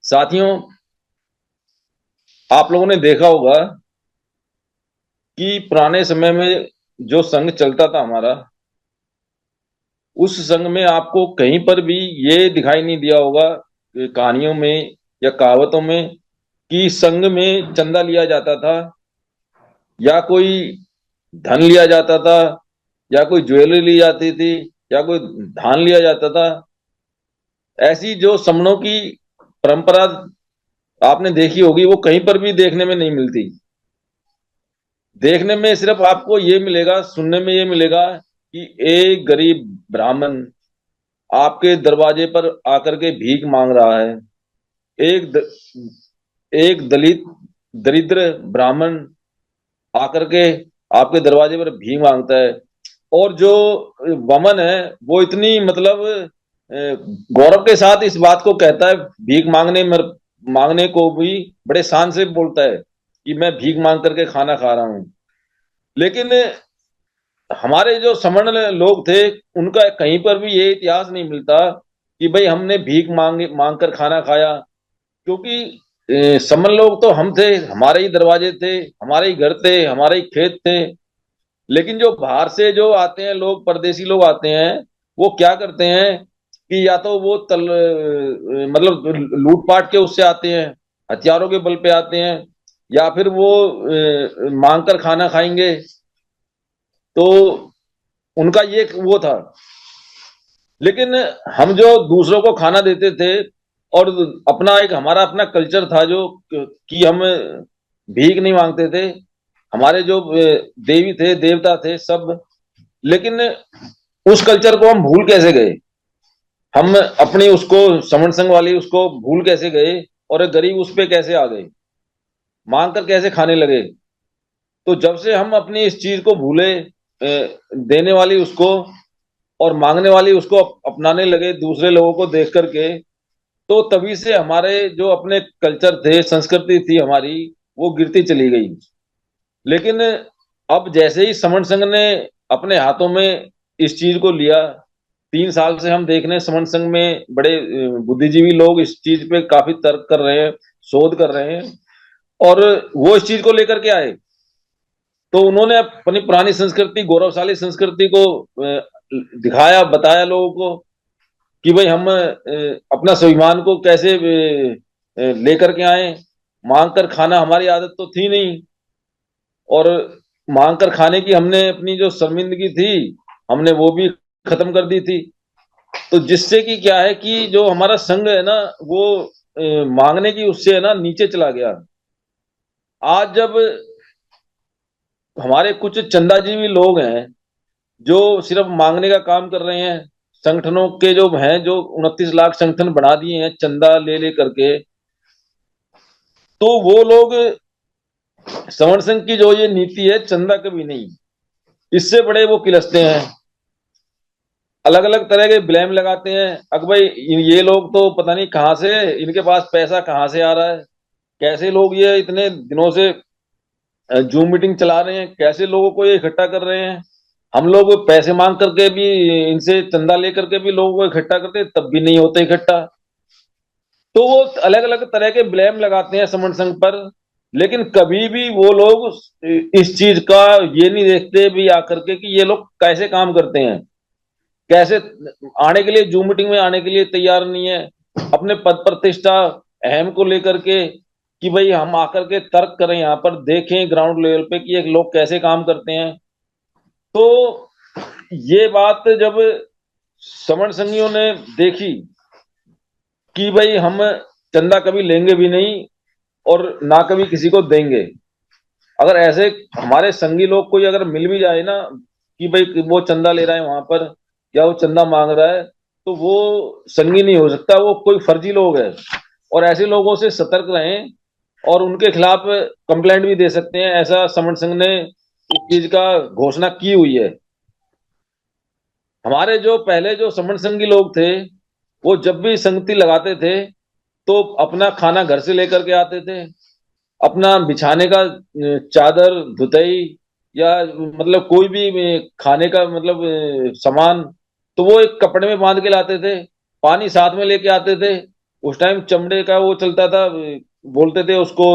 साथियों, आप लोगों ने देखा होगा कि पुराने समय में जो संघ चलता था हमारा, उस संघ में आपको कहीं पर भी ये दिखाई नहीं दिया होगा कहानियों में या कहावतों में कि संघ में चंदा लिया जाता था या कोई धन लिया जाता था या कोई ज्वेलरी ली जाती थी या कोई धान लिया जाता था। ऐसी जो समणों की परंपरा आपने देखी होगी, वो कहीं पर भी देखने में नहीं मिलती। देखने में सिर्फ आपको ये मिलेगा, सुनने में ये मिलेगा कि एक गरीब ब्राह्मण आपके दरवाजे पर आकर के भीख मांग रहा है। एक द, एक दलित दरिद्र ब्राह्मण आकर के आपके दरवाजे पर भीख मांगता है। और जो वमन है, वो इतनी मतलब गौरव के साथ इस बात को कहता है, भीख मांगने को भी बड़े शान से बोलता है कि मैं भीख मांग करके खाना खा रहा हूं। लेकिन हमारे जो समण लोग थे, उनका कहीं पर भी ये इतिहास नहीं मिलता कि भाई हमने भीख मांग कर खाना खाया। क्योंकि समण लोग तो हम थे, हमारे ही दरवाजे थे, हमारे ही घर थे, हमारे ही खेत थे। लेकिन जो बाहर से जो आते हैं लोग, परदेसी लोग आते हैं, वो क्या करते हैं कि या तो वो मतलब लूटपाट के उससे आते हैं, हथियारों के बल पे आते हैं, या फिर वो मांग कर खाना खाएंगे। तो उनका ये वो था। लेकिन हम जो दूसरों को खाना देते थे, और अपना एक हमारा अपना कल्चर था जो कि हम भीख नहीं मांगते थे। हमारे जो देवी थे, देवता थे सब। लेकिन उस कल्चर को हम भूल कैसे गए? हम अपनी उसको समण संघ वाली उसको भूल कैसे गए? और गरीब उस पे कैसे आ गए? मांग कर कैसे खाने लगे? तो जब से हम अपनी इस चीज को भूले, देने वाली उसको और मांगने वाली उसको अपनाने लगे दूसरे लोगों को देख करके, तो तभी से हमारे जो अपने कल्चर थे, संस्कृति थी हमारी, वो गिरती चली गई। लेकिन अब जैसे ही समण संघ ने अपने हाथों में इस चीज को लिया, 3 साल से हम देख रहे हैं समण संघ में बड़े बुद्धिजीवी लोग इस चीज पे काफी तर्क कर रहे हैं, शोध कर रहे हैं। और वो इस चीज को लेकर के आए, तो उन्होंने अपनी पुरानी संस्कृति, गौरवशाली संस्कृति को दिखाया, बताया लोगों को कि भाई हम अपना स्वाभिमान को कैसे लेकर के आए। मांग कर खाना हमारी आदत तो थी नहीं, और मांग कर खाने की हमने अपनी जो शर्मिंदगी थी, हमने वो भी खत्म कर दी थी। तो जिससे कि क्या है कि जो हमारा संघ है ना, वो मांगने की उससे है ना नीचे चला गया। आज जब हमारे कुछ चंदाजीवी लोग हैं जो सिर्फ मांगने का काम कर रहे हैं, संगठनों के जो हैं, जो 29 लाख संगठन बना दिए हैं चंदा ले ले करके, तो वो लोग सवर्ण संघ की जो ये नीति है, चंदा कभी नहीं, इससे बड़े वो किलसते हैं। अलग अलग तरह के ब्लेम लगाते हैं, अगर भाई ये लोग तो पता नहीं कहाँ से, इनके पास पैसा कहाँ से आ रहा है, कैसे लोग ये इतने दिनों से जूम मीटिंग चला रहे हैं, कैसे लोगों को ये इकट्ठा कर रहे हैं। हम लोग पैसे मांग करके भी, इनसे चंदा लेकर के भी लोगों को इकट्ठा करते हैं, तब भी नहीं होते इकट्ठा। तो वो अलग अलग तरह के ब्लेम लगाते हैं समन संघ पर। लेकिन कभी भी वो लोग इस चीज का ये नहीं देखते भी आकर के कि ये लोग कैसे काम करते हैं, कैसे आने के लिए, जूम मीटिंग में आने के लिए तैयार नहीं है। अपने पद प्रतिष्ठा, अहम को लेकर के कि भाई हम आकर के तर्क करें, यहाँ पर देखें ग्राउंड लेवल पे कि एक लोग कैसे काम करते हैं। तो ये बात जब समण संघियों ने देखी कि भाई हम चंदा कभी लेंगे भी नहीं और ना कभी किसी को देंगे। अगर ऐसे हमारे संगी लोग कोई अगर मिल भी जाए ना कि भाई वो चंदा ले रहा है वहां पर, या वो चंदा मांग रहा है, तो वो संगी नहीं हो सकता, वो कोई फर्जी लोग है। और ऐसे लोगों से सतर्क रहें, और उनके खिलाफ कंप्लेंट भी दे सकते हैं। ऐसा समण संघ ने इस चीज का घोषणा की हुई है। हमारे जो पहले जो समण संघी लोग थे, वो जब भी संगति लगाते थे तो अपना खाना घर से लेकर के आते थे, अपना बिछाने का चादर, धुतई, या मतलब कोई भी खाने का मतलब सामान, तो वो एक कपड़े में बांध के लाते थे, पानी साथ में लेके आते थे। उस टाइम चमड़े का वो चलता था, बोलते थे उसको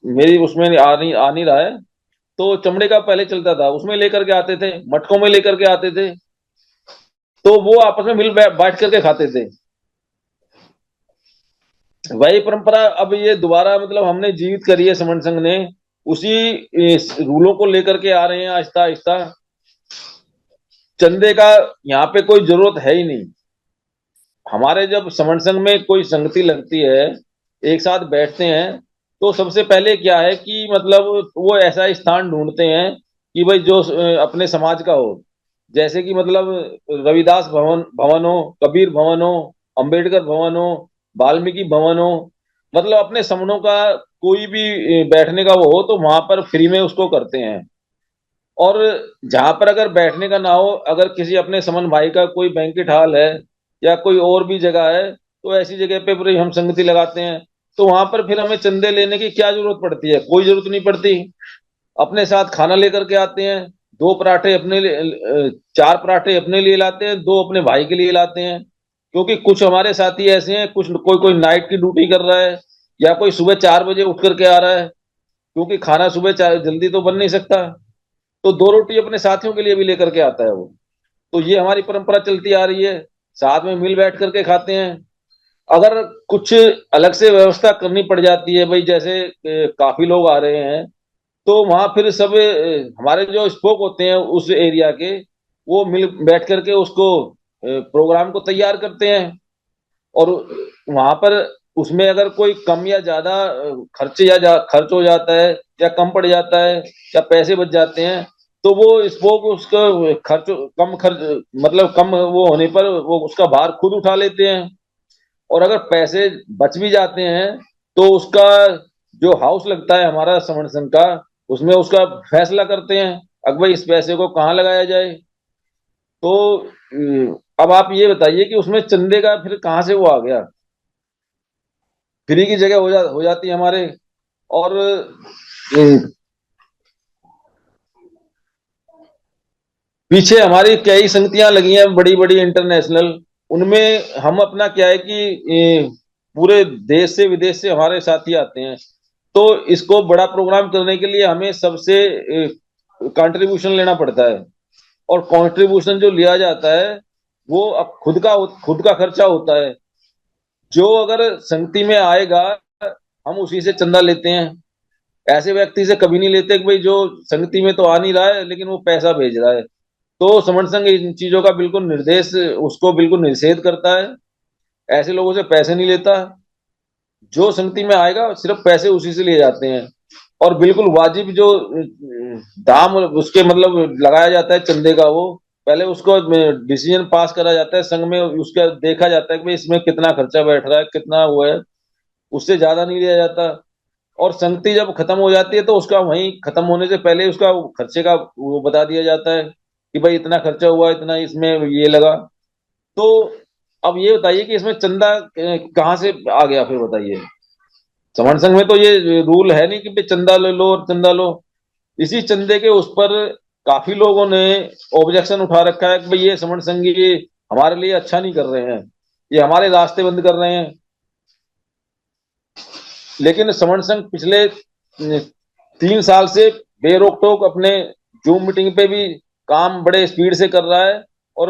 मेरी उसमें आ नहीं रहा है। तो चमड़े का पहले चलता था, उसमें लेकर के आते थे, मटकों में लेकर के आते थे। तो वो आपस में बैठ करके खाते थे। वही परंपरा अब ये दोबारा मतलब हमने जीवित करी है समन संघ ने। उसी रूलों को लेकर के आ रहे हैं आहिस्ता आहिस्ता। चंदे का यहाँ पे कोई जरूरत है ही नहीं। हमारे जब समन संघ में कोई संगति लगती है, एक साथ बैठते हैं, तो सबसे पहले क्या है कि मतलब वो ऐसा स्थान ढूंढते हैं कि भाई जो अपने समाज का हो। जैसे कि मतलब रविदास भवन भवन हो, कबीर भवन हो, अंबेडकर भवन हो, वाल्मीकि भवन हो, मतलब अपने समनों का कोई भी बैठने का वो हो तो वहां पर फ्री में उसको करते हैं। और जहां पर अगर बैठने का ना हो, अगर किसी अपने समन भाई का कोई बैंकेट हॉल है या कोई और भी जगह है, तो ऐसी जगह पे फिर हम संगति लगाते हैं। तो वहां पर फिर हमें चंदे लेने की क्या जरूरत पड़ती है? कोई जरूरत नहीं पड़ती। अपने साथ खाना लेकर के आते हैं। दो पराठे अपने लिए, चार पराठे अपने लिए लाते हैं, दो अपने भाई के लिए लाते हैं। क्योंकि कुछ हमारे साथी ऐसे हैं, कुछ कोई कोई नाइट की ड्यूटी कर रहा है, या कोई सुबह 4 बजे उठ करके आ रहा है, क्योंकि खाना सुबह जल्दी तो बन नहीं सकता। तो दो रोटी अपने साथियों के लिए भी लेकर के आता है वो। तो ये हमारी परंपरा चलती आ रही है। साथ में मिल बैठ करके खाते हैं। अगर कुछ अलग से व्यवस्था करनी पड़ जाती है भाई, जैसे काफी लोग आ रहे हैं, तो वहां फिर सब हमारे जो स्पोक होते हैं उस एरिया के, वो मिल बैठ करके उसको प्रोग्राम को तैयार करते हैं। और वहां पर उसमें अगर कोई कम या ज्यादा खर्च हो जाता है, या कम पड़ जाता है, या पैसे बच जाते हैं, तो वो स्पोक उसका खर्च मतलब कम वो होने पर वो उसका भार खुद उठा लेते हैं। और अगर पैसे बच भी जाते हैं, तो उसका जो हाउस लगता है हमारा समण संघ का, उसमें उसका फैसला करते हैं, अब भाई इस पैसे को कहाँ लगाया जाए। तो अब आप ये बताइए कि उसमें चंदे का फिर कहाँ से वो आ गया? फ्री की जगह हो जाती है हमारे। और पीछे हमारी कई संगतियां लगी हैं बड़ी बड़ी इंटरनेशनल। उनमें हम अपना क्या है कि पूरे देश से विदेश से हमारे साथी आते हैं। तो इसको बड़ा प्रोग्राम करने के लिए हमें सबसे कंट्रीब्यूशन लेना पड़ता है। और कंट्रीब्यूशन जो लिया जाता है, वो अब खुद का खर्चा होता है। जो अगर संगति में आएगा, हम उसी से चंदा लेते हैं। ऐसे व्यक्ति से कभी नहीं लेते कि भाई जो संगति में तो आ नहीं रहा है लेकिन वो पैसा भेज रहा है। तो समण संघ इन चीजों का बिल्कुल निर्देश, उसको बिल्कुल निषेध करता है। ऐसे लोगों से पैसे नहीं लेता। जो संगति में आएगा सिर्फ पैसे उसी से लिए जाते हैं। और बिल्कुल वाजिब जो दाम उसके मतलब लगाया जाता है चंदे का, वो पहले उसको डिसीजन पास करा जाता है संघ में, उसका देखा जाता है कि भाई इसमें कितना खर्चा बैठ रहा है, कितना वो है। उससे ज्यादा नहीं लिया जाता। और संगति जब खत्म हो जाती है, तो उसका वहीं खत्म होने से पहले उसका खर्चे का वो बता दिया जाता है कि भाई इतना खर्चा हुआ, इतना इसमें ये लगा। तो अब ये बताइए कि इसमें चंदा कहाँ से आ गया फिर बताइए? समण संघ में तो ये रूल है नहीं कि भाई चंदा ले लो और चंदा लो। इसी चंदे के उस पर काफी लोगों ने ऑब्जेक्शन उठा रखा है कि भाई ये समण संघ ये हमारे लिए अच्छा नहीं कर रहे हैं, ये हमारे रास्ते बंद कर रहे हैं। लेकिन समण संघ पिछले 3 साल से बेरोक टोक अपने जूम मीटिंग पे भी काम बड़े स्पीड से कर रहा है। और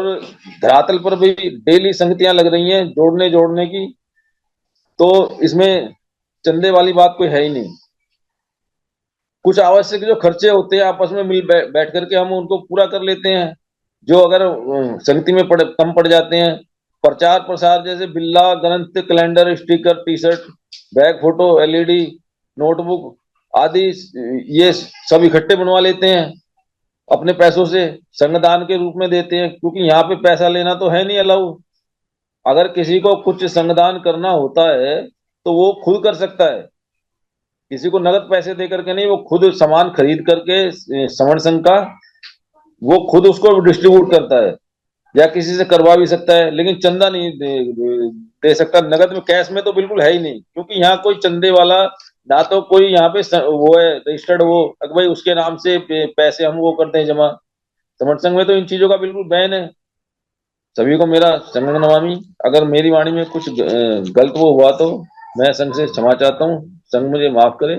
धरातल पर भी डेली संगतियां लग रही हैं जोड़ने जोड़ने की। तो इसमें चंदे वाली बात कोई है ही नहीं। कुछ आवश्यक जो खर्चे होते हैं आपस में बैठ करके हम उनको पूरा कर लेते हैं। जो अगर संगति में कम पड़ जाते हैं, प्रचार प्रसार जैसे बिल्ला ग्रंथ calendar sticker T shirt bag photo LED notebook आदि, ये सब इकट्ठे बनवा लेते हैं अपने पैसों से। संगदान के रूप में देते हैं, क्योंकि यहाँ पे पैसा लेना तो है नहीं अलाउ। अगर किसी को कुछ संगदान करना होता है, तो वो खुद कर सकता है। किसी को नगद पैसे दे करके नहीं, वो खुद सामान खरीद करके समण संघ का वो खुद उसको डिस्ट्रीब्यूट करता है। या किसी से करवा भी सकता है, लेकिन चंदा नहीं दे सकता नगद में, कैश में तो बिल्कुल है ही नहीं। क्योंकि यहाँ कोई चंदे वाला ना तो कोई यहाँ पे वो है रजिस्टर्ड, वो अगर भाई उसके नाम से पैसे हम वो करते हैं जमा। समर्थन संघ में तो इन चीजों का बिल्कुल बैन है। सभी को मेरा संघ नमामि। अगर मेरी वाणी में कुछ गलत वो हुआ तो मैं संघ से क्षमा चाहता हूँ, संघ मुझे माफ करे।